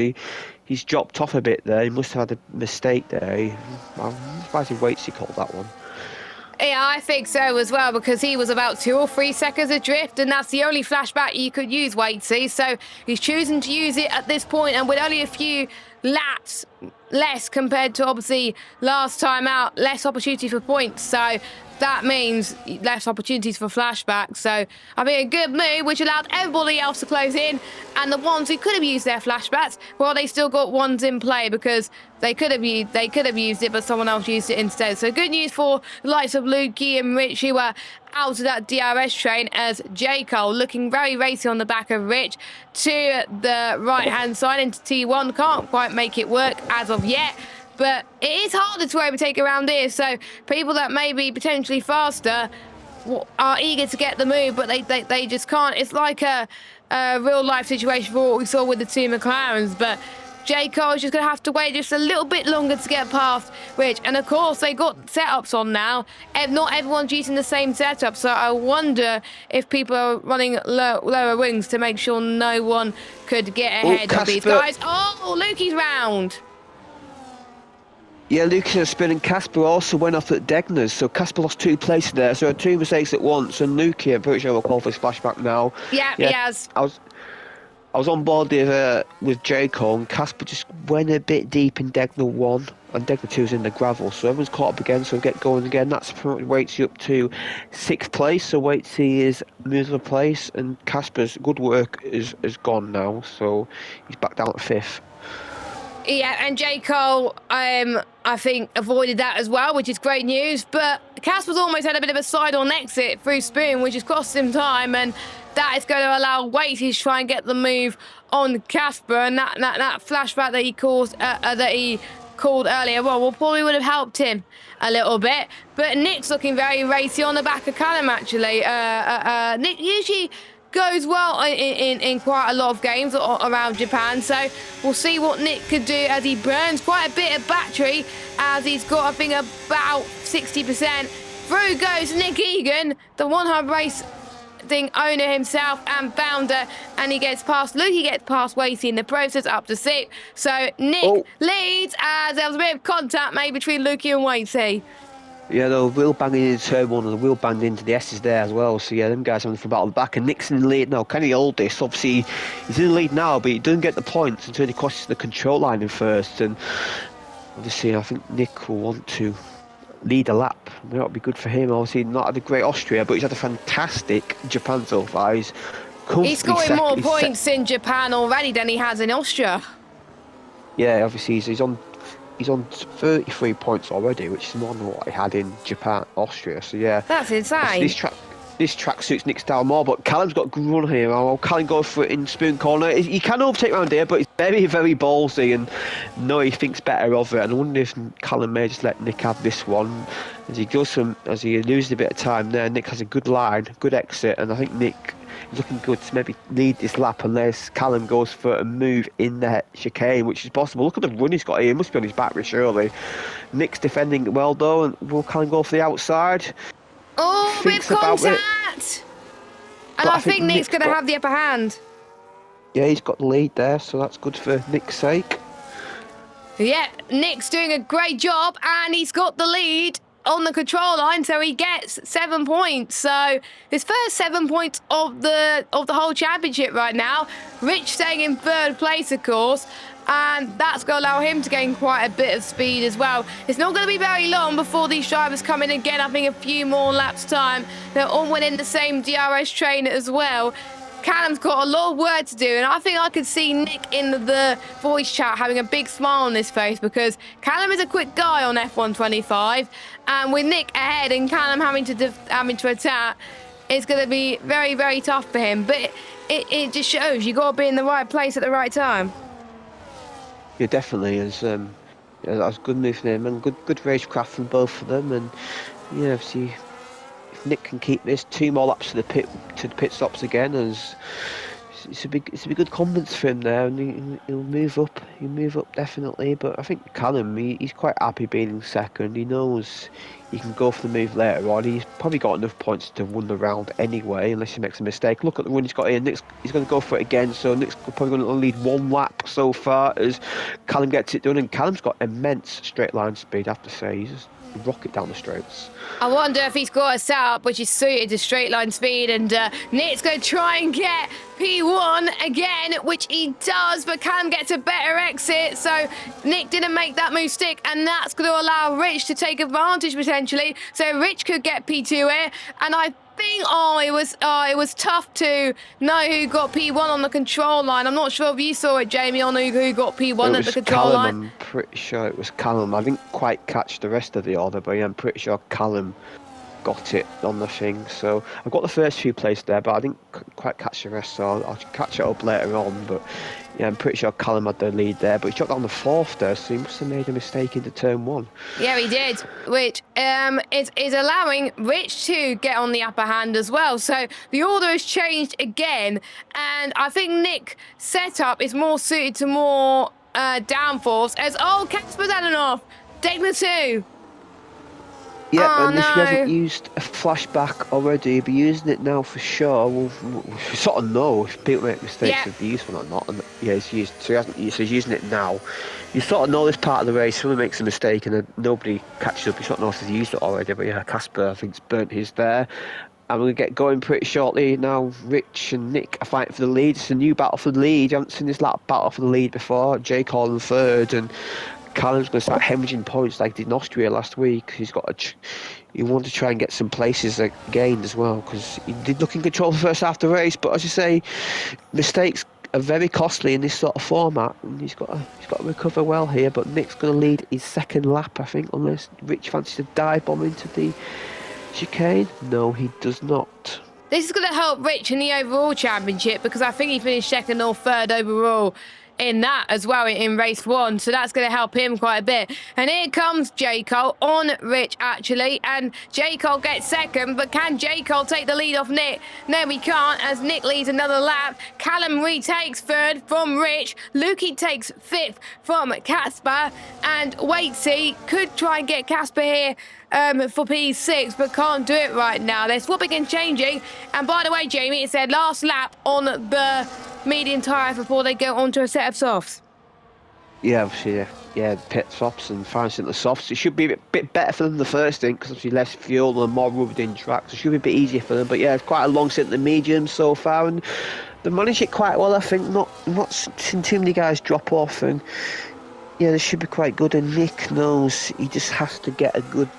[SPEAKER 2] he's dropped off a bit there. He must have had a mistake there. I'm surprised if Waitsy called that one.
[SPEAKER 1] Yeah, I think so as well, because he was about 2 or 3 seconds adrift, and that's the only flashback you could use, Waitsy. So he's choosing to use it at this point, and with only a few laps less compared to obviously last time out, less opportunity for points. So that means less opportunities for flashbacks. So I think a good move, which allowed everybody else to close in, and the ones who could have used their flashbacks, well, they still got ones in play because they could have used it, but someone else used it instead. So good news for the likes of Lukey and Rich, who were out of that DRS train, as J. Cole looking very racy on the back of Rich to the right-hand side into T1. Can't quite make it work as of yet, but it is harder to overtake around here, so people that may be potentially faster are eager to get the move, but they just can't. It's like a real-life situation for what we saw with the 2 McLarens, but J. Cole's just going to have to wait just a little bit longer to get past Rich. And, of course, they got setups on now. And not everyone's using the same setup, so I wonder if people are running lower wings to make sure no one could get ahead of these guys. Oh, Lukey's round.
[SPEAKER 2] Yeah, Lucas has spin and Casper also went off at Degner's, so Casper lost 2 places there, so 2 mistakes at once, and Lukey, I'm pretty sure we'll call for his flashback now.
[SPEAKER 1] Yeah, he has.
[SPEAKER 2] I was on board with J. Cole, and Casper just went a bit deep in Degner 1, and Degner 2 is in the gravel, so everyone's caught up again, so we'll get going again. That's pretty much Waitsy up to 6th place, so Waitsy is moves a place, and Casper's good work is gone now, so he's back down at 5th.
[SPEAKER 1] Yeah, and J. Cole, I think, avoided that as well, which is great news. But Casper's almost had a bit of a side-on exit through Spoon, which has cost him time, and that is going to allow Waitsy to try and get the move on Casper. And that flashback that he called earlier, well, probably would have helped him a little bit. But Nick's looking very racy on the back of Callum, actually. Nick usually goes well in quite a lot of games around Japan, so we'll see what Nick could do as he burns quite a bit of battery, as he's got, I think, about 60%. Through goes Nick Egan, the One Hub Racing owner himself and founder, and he gets past Luke, he gets past Waitsy in the process, up to 6th. So Nick leads, as there was a bit of contact made between Lukey and Waitsy.
[SPEAKER 2] Yeah, the wheel banging into turn 1 and the wheel banged into the S's there as well. So yeah, them guys having from battle the back, and Nick's in the lead now. Can he hold this? Obviously, he's in the lead now, but he doesn't get the points until he crosses the control line in first. And obviously, I think Nick will want to lead a lap. That would be good for him. Obviously, not had a great Austria, but he's had a fantastic Japan so far. He's
[SPEAKER 1] scoring more points in Japan already than he has in Austria.
[SPEAKER 2] Yeah, obviously he's on 33 points already, which is more than what he had in Japan, Austria. So yeah,
[SPEAKER 1] that's insane.
[SPEAKER 2] This track suits Nick's style more, but Callum's got a good run here. Callum goes for it in Spoon Corner. He can overtake around here, but he's very, very ballsy, and no, he thinks better of it. And I wonder if Callum may just let Nick have this one as he loses a bit of time there. Nick has a good line, good exit, and I think Nick is looking good to maybe lead this lap unless Callum goes for a move in the chicane, which is possible. Look at the run he's got here. He must be on his battery, surely. Nick's defending it well, though, and will Callum go for the outside?
[SPEAKER 1] Oh, with contact! And I think Nick's going to have the upper hand.
[SPEAKER 2] Yeah, he's got the lead there, so that's good for Nick's sake.
[SPEAKER 1] Yeah, Nick's doing a great job, and he's got the lead on the control line, so he gets 7 points. So his first 7 points of the whole championship right now. Rich staying in 3rd place, of course, and that's going to allow him to gain quite a bit of speed as well. It's not going to be very long before these drivers come in again. I think a few more laps time. They're all within the same DRS train as well. Callum's got a lot of work to do, and I think I could see Nick in the voice chat having a big smile on his face, because Callum is a quick guy on F125, and with Nick ahead and Callum having to attack, it's going to be very, very tough for him. But it just shows you got to be in the right place at the right time.
[SPEAKER 2] Yeah, definitely. That was a good move from him, and good racecraft from both of them. And yeah, obviously, if Nick can keep this 2 more laps to the pit stops again, as it's a good confidence for him there, and he'll move up. He'll move up definitely. But I think Callum, he's quite happy being in 2nd. He knows he can go for the move later on. He's probably got enough points to win the round anyway, unless he makes a mistake. Look at the run he's got here. He's going to go for it again, so Nick's probably going to lead 1 lap so far as Callum gets it done. And Callum's got immense straight line speed, I have to say. He's just rocket down the straights.
[SPEAKER 1] I wonder if he's got a setup which is suited to straight line speed, and Nick's going to try and get P1 again, which he does, but Callum gets a better exit, so Nick didn't make that move stick, and that's going to allow Rich to take advantage potentially, so Rich could get P2 here, and I think it was tough to know who got P1 on the control line. I'm not sure if you saw it, Jamie, on who got P1 at the control line.
[SPEAKER 2] I'm pretty sure it was Callum. I didn't quite catch the rest of the order, but yeah, I'm pretty sure Callum got it on the thing. So I've got the first few placed there, but I didn't quite catch the rest, so I'll catch it up later on. But yeah, I'm pretty sure Callum had the lead there, but he dropped down the 4th there, so he must have made a mistake into turn 1.
[SPEAKER 1] Yeah, he did, which is allowing Rich to get on the upper hand as well. So the order has changed again, and I think Nick's setup is more suited to more downforce as, oh, Casper's had enough. Take the 2.
[SPEAKER 2] Yep,
[SPEAKER 1] Oh,
[SPEAKER 2] and if he
[SPEAKER 1] no.
[SPEAKER 2] hasn't used a flashback already, he'll be using it now for sure. We'll sort of know if people make mistakes
[SPEAKER 1] Yeah.
[SPEAKER 2] if they're useful or not. And yeah, he's using it now. You sort of know this part of the race. Someone makes a mistake and then nobody catches up. You sort of know if he's used it already. But yeah, Casper, I think, has burnt his there. And we're going to get going pretty shortly now. Rich and Nick are fighting for the lead. It's a new battle for the lead. You haven't seen this battle for the lead before. Jake all in third, and Callum's going to start hemorrhaging points like he did in Austria last week. He wanted to try and get some places gained as well, because he did look in control the first half of the race. But as you say, mistakes are very costly in this sort of format, and he's got to recover well here. But Nick's going to lead his second lap, I think, unless Rich fancies to dive bomb into the chicane. No, he does not.
[SPEAKER 1] This is going to help Rich in the overall championship because I think he finished second or third overall in that as well in race 1. So that's going to help him quite a bit. And here comes J. Cole on Rich, actually. And J. Cole gets second. But can J. Cole take the lead off Nick? No, he can't, as Nick leads another lap. Callum retakes third from Rich. Lukey takes 5th from Casper. And Waitsy could try and get Casper here for P6, but can't do it right now. They're swapping and changing. And by the way, Jamie, it's their last lap on the medium tyres before they go onto a set of softs.
[SPEAKER 2] Yeah, obviously, yeah, pit softs and finds into the softs. It should be a bit better for them the first thing, because obviously less fuel and more rubbed in tracks. It should be a bit easier for them. But yeah, it's quite a long stint in the mediums so far, and they managed it quite well, I think. Not seen too many guys drop off, and yeah, they should be quite good. And Nick knows he just has to get the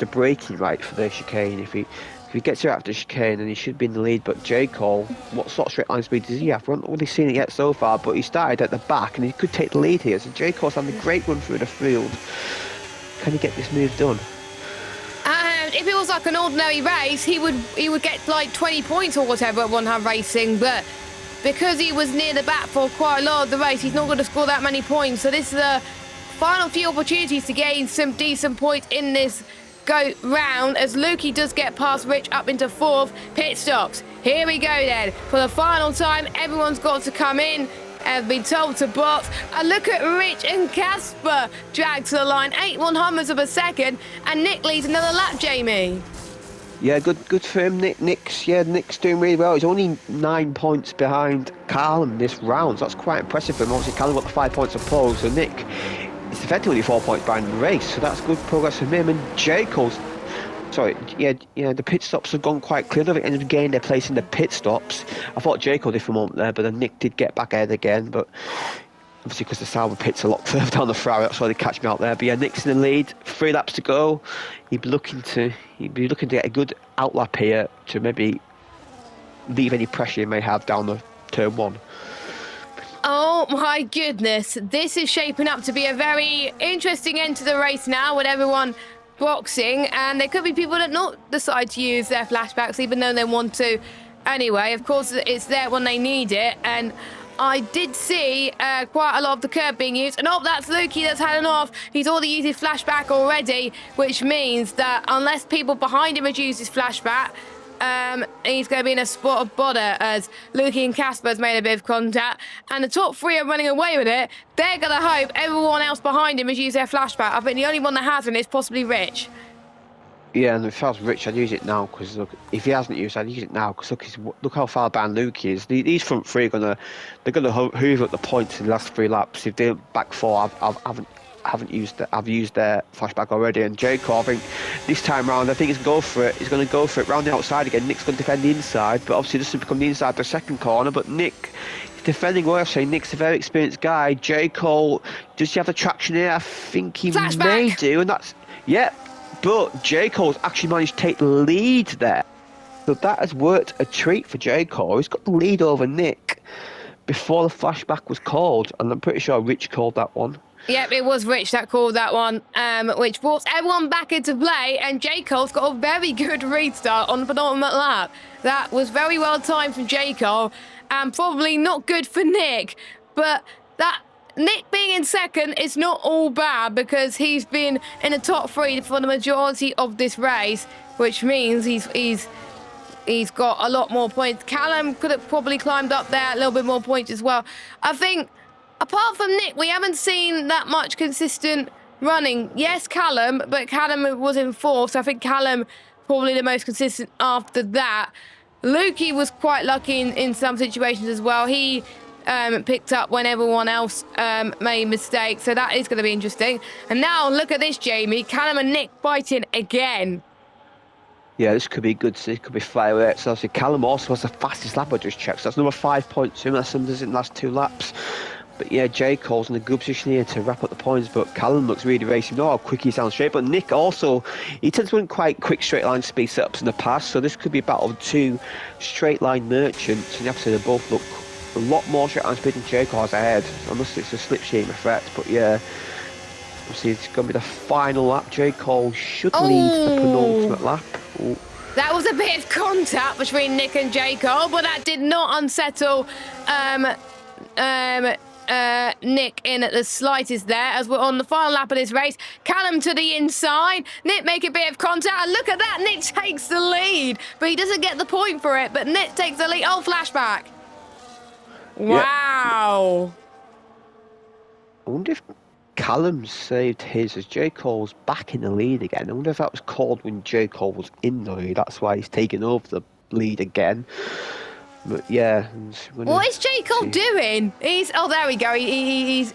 [SPEAKER 2] braking right for the chicane. If he gets it after the chicane, then he should be in the lead. But J. Cole, what sort of straight line speed does he have? We haven't really seen it yet so far, but he started at the back and he could take the lead here. So J. Cole's having a great run through the field. Can he get this move done?
[SPEAKER 1] And if it was like an ordinary race, he would get like 20 points or whatever at one-hand racing, but because he was near the back for quite a lot of the race, he's not going to score that many points. So this is the final few opportunities to gain some decent points in this go round, as Lukey does get past Rich up into 4th. Pit stops. Here we go then. For the final time, everyone's got to come in and been told to box. And look at Rich and Casper dragged to the line. 8/100ths of a second. And Nick leads another lap, Jamie.
[SPEAKER 2] Yeah, good for him. Nick's doing really well. He's only 9 points behind Callum this round, so that's quite impressive for him. Obviously, Callum got the 5 points of pole, so Nick is effectively 4 points behind the race, so that's good progress from him. And the pit stops have gone quite clear. I think ended up gaining their place in the pit stops. I thought Jaco did for a moment there, but then Nick did get back ahead again. But obviously, because the Sauber pit's a lot further down the Ferrari, that's why they catch me out there. But yeah, Nick's in the lead. 3 laps to go. He'd be looking to get a good outlap here to maybe leave any pressure he may have down the turn 1.
[SPEAKER 1] Oh my goodness, this is shaping up to be a very interesting end to the race now, with everyone boxing, and there could be people that not decide to use their flashbacks even though they want to anyway. Of course, it's there when they need it, and I did see quite a lot of the curb being used. And oh, that's Lukey that's had an off. He's already used his flashback already, which means that unless people behind him have used his flashback, he's going to be in a spot of bother, as Lukey and Casper has made a bit of contact. And the top 3 are running away with it. They're going to hope everyone else behind him has used their flashback. I think the only one that hasn't is possibly Rich.
[SPEAKER 2] Yeah, and if I was Rich, I'd use it now, because look, if he hasn't used it, I'd use it now, because look how far behind Luke is. These front 3 are gonna hoover up the points in the last 3 laps. If they're back 4, I've used their flashback already. And Jacob, I think this time round, I think he's going to go for it round the outside again. Nick's going to defend the inside, but obviously this will become the inside the second corner. But Nick is defending well. So Nick's a very experienced guy. Jacob, does he have the traction here? I think he may do, and that's But Jacob's actually managed to take the lead there. So that has worked a treat for Jacob. He's got the lead over Nick before the flashback was called, and I'm pretty sure Rich called that one.
[SPEAKER 1] Yep, it was Rich that called that one, which brought everyone back into play, and Jacob's got a very good restart on the penultimate lap. That was very well timed from Jacob, and probably not good for Nick, but that Nick being in second is not all bad, because he's been in the top 3 for the majority of this race, which means he's he's got a lot more points. Callum could have probably climbed up there a little bit more points as well. I think, apart from Nick, we haven't seen that much consistent running. Yes, Callum, but Callum was in fourth, so I think Callum probably the most consistent after that. Lukey was quite lucky in some situations as well. He picked up when everyone else made mistakes, so that is going to be interesting. And now look at this, Jamie. Callum and Nick fighting again.
[SPEAKER 2] Yeah, this could be good. This could be fireworks. Obviously, Callum also has the fastest lap I just checked. So that's number 5.2. That's something in the last 2 laps. But yeah, J. Cole's in a good position here to wrap up the points. But Callum looks really racing. You know how quick he's down straight. But Nick also, he tends to run quite quick straight line speed setups in the past. So this could be a battle of 2 straight line merchants. And you have to say they both look a lot more straight line speed than J. Cole's ahead. Unless it's a slipstream effect. But yeah. Obviously, it's going to be the final lap. J. Cole should lead the penultimate lap. Ooh.
[SPEAKER 1] That was a bit of contact between Nick and J. Cole, but that did not unsettle Nick in at the slightest there, as we're on the final lap of this race. Callum to the inside. Nick make a bit of contact, and look at that. Nick takes the lead, but he doesn't get the point for it. But Nick takes the lead. Oh, flashback. Wow.
[SPEAKER 2] I wonder if Callum saved his as J. Cole's back in the lead again. I wonder if that was called when J. Cole was in the lead. That's why he's taken over the lead again. But yeah.
[SPEAKER 1] What is J. Cole doing? There we go. He's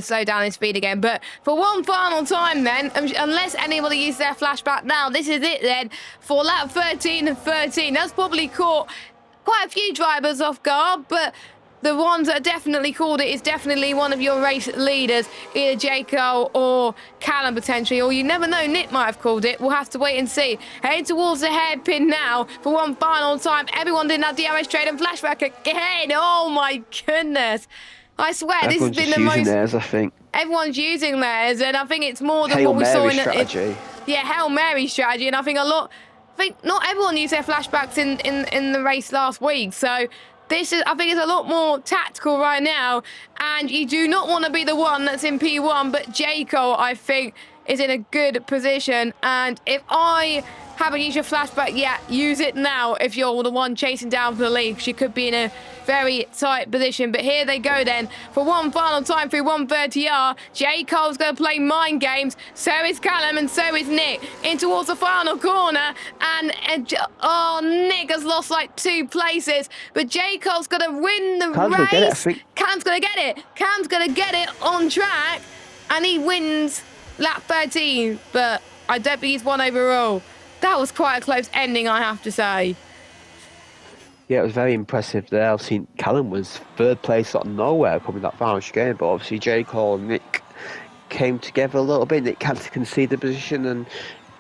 [SPEAKER 1] slow down his speed again. But for one final time then, unless anybody uses their flashback now, this is it then for lap 13 and 13. That's probably caught quite a few drivers off guard, but the ones that definitely called it is definitely one of your race leaders, either J. Cole or Callum potentially, or you never know, Nick might have called it. We'll have to wait and see. Heading towards the hairpin now for one final time. Everyone did that DRS trade and flashback again. Oh my goodness. I swear, this has been the most...
[SPEAKER 2] theirs, I think.
[SPEAKER 1] Everyone's using theirs, and I think it's more than
[SPEAKER 2] Hail
[SPEAKER 1] what we saw in
[SPEAKER 2] strategy.
[SPEAKER 1] Yeah, Hail Mary strategy, and I think not everyone used their flashbacks in the race last week, so... I think it's a lot more tactical right now, and you do not want to be the one that's in P1, but J. Cole, I think, is in a good position, and if I haven't used your flashback yet, use it now if you're the one chasing down for the lead, because you could be in a very tight position. But here they go then, for one final time through 130R. J. Cole's going to play mind games, so is Callum, and so is Nick, in towards the final corner, and Nick has lost like 2 places, but J. Cole's going to win the race. Callum's going to get it. Callum's going to get it on track, and he wins lap 13, but I don't think he's won overall. That was quite a close ending, I have to say.
[SPEAKER 2] Yeah, it was very impressive there. I've seen Callum was 3rd place out of nowhere coming that final game, but obviously J. Cole and Nick came together a little bit. Nick had to concede the position, and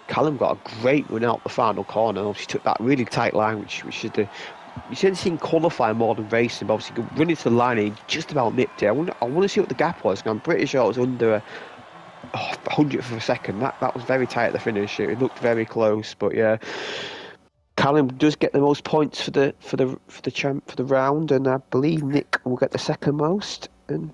[SPEAKER 2] Callum got a great run out the final corner. Obviously took that really tight line, which is the... You shouldn't see him qualify more than racing, but obviously running to the line, he just about nipped it. I want to see what the gap was. I'm pretty sure it was under a 100th of a second. That was very tight at the finish. It looked very close, but yeah, Callum does get the most points for the round, and I believe Nick will get the second most. And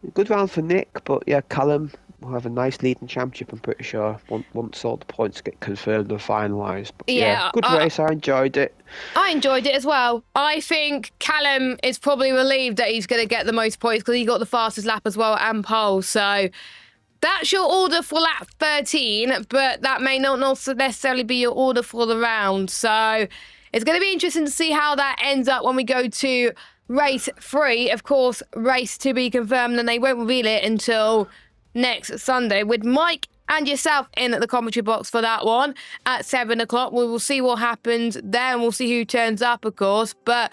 [SPEAKER 2] a good round for Nick, but yeah, Callum will have a nice lead in championship. I'm pretty sure once all the points get confirmed and finalised. But yeah, good race. I enjoyed it.
[SPEAKER 1] I enjoyed it as well. I think Callum is probably relieved that he's going to get the most points because he got the fastest lap as well and pole. So that's your order for lap 13, but that may not necessarily be your order for the round. So it's going to be interesting to see how that ends up when we go to race 3. Of course, race to be confirmed, and they won't reveal it until next Sunday, with Mike and yourself in at the commentary box for that one at 7 o'clock. We will see what happens there, and we'll see who turns up, of course. But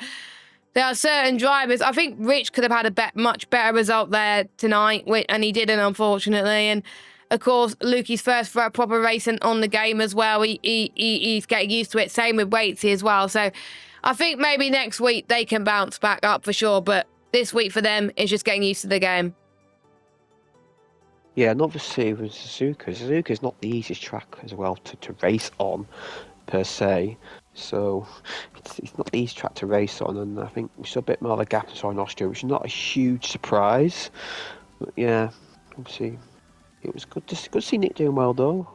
[SPEAKER 1] there are certain drivers. I think Rich could have had a much better result there tonight, and he didn't, unfortunately. And of course, Lukey's first for a proper racing on the game as well. He's getting used to it. Same with Waitsy as well. So I think maybe next week they can bounce back up for sure. But this week for them is just getting used to the game.
[SPEAKER 2] Yeah, and obviously with Suzuka. Suzuka's not the easiest track as well to race on, per se. So it's not the easiest track to race on, and I think we saw a bit more of a gap in Austria, which is not a huge surprise. But yeah, obviously it was good to see Nick doing well though.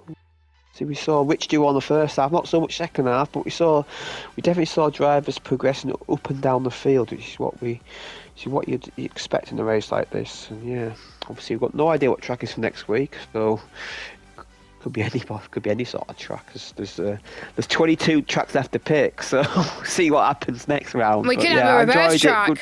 [SPEAKER 2] See, we saw Rich do on the first half, not so much second half, but we definitely saw drivers progressing up and down the field, which is what you'd expect in a race like this. And yeah, obviously we've got no idea what track is for next week, so could be any sort of track. There's 22 tracks left to pick, so see what happens next round.
[SPEAKER 1] We could have a reverse track.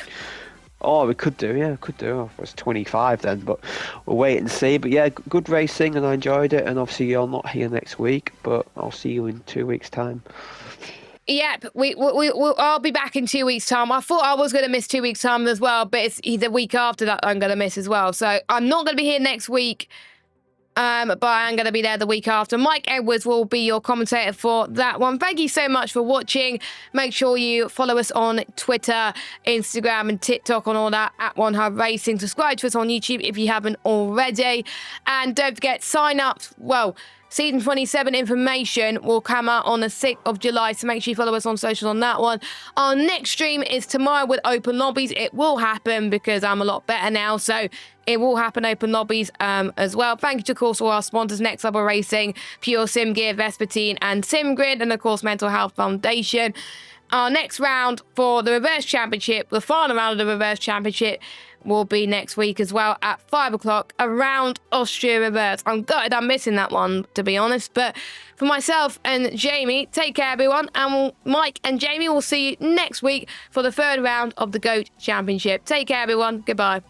[SPEAKER 2] Oh, we could do, yeah, could do. Oh, it's 25 then, but we'll wait and see. But yeah, good racing, and I enjoyed it. And obviously, you're not here next week, but I'll see you in 2 weeks' time.
[SPEAKER 1] Yep, I'll be back in 2 weeks' time. I thought I was going to miss 2 weeks' time as well, but it's the week after that I'm going to miss as well. So I'm not going to be here next week. But I am going to be there the week after. Mike Edwards will be your commentator for that one. Thank you so much for watching. Make sure you follow us on Twitter, Instagram, and TikTok and all that at One Hub Racing. Subscribe to us on YouTube if you haven't already. And don't forget, sign up. Well, Season 27 information will come out on the 6th of July, so make sure you follow us on socials on that one. Our next stream is tomorrow with open lobbies. It will happen because I'm a lot better now, so it will happen open lobbies as well. Thank you to, of course, all our sponsors, Next Level Racing, Pure Sim Gear, Vespertine, and SimGrid, and, of course, Mental Health Foundation. Our next round for the Reverse Championship, the final round of the Reverse Championship, will be next week as well at 5 o'clock around Austria Reverse. I'm gutted I'm missing that one, to be honest. But for myself and Jamie, take care, everyone. And Mike and Jamie will see you next week for the third round of the GOAT Championship. Take care, everyone. Goodbye.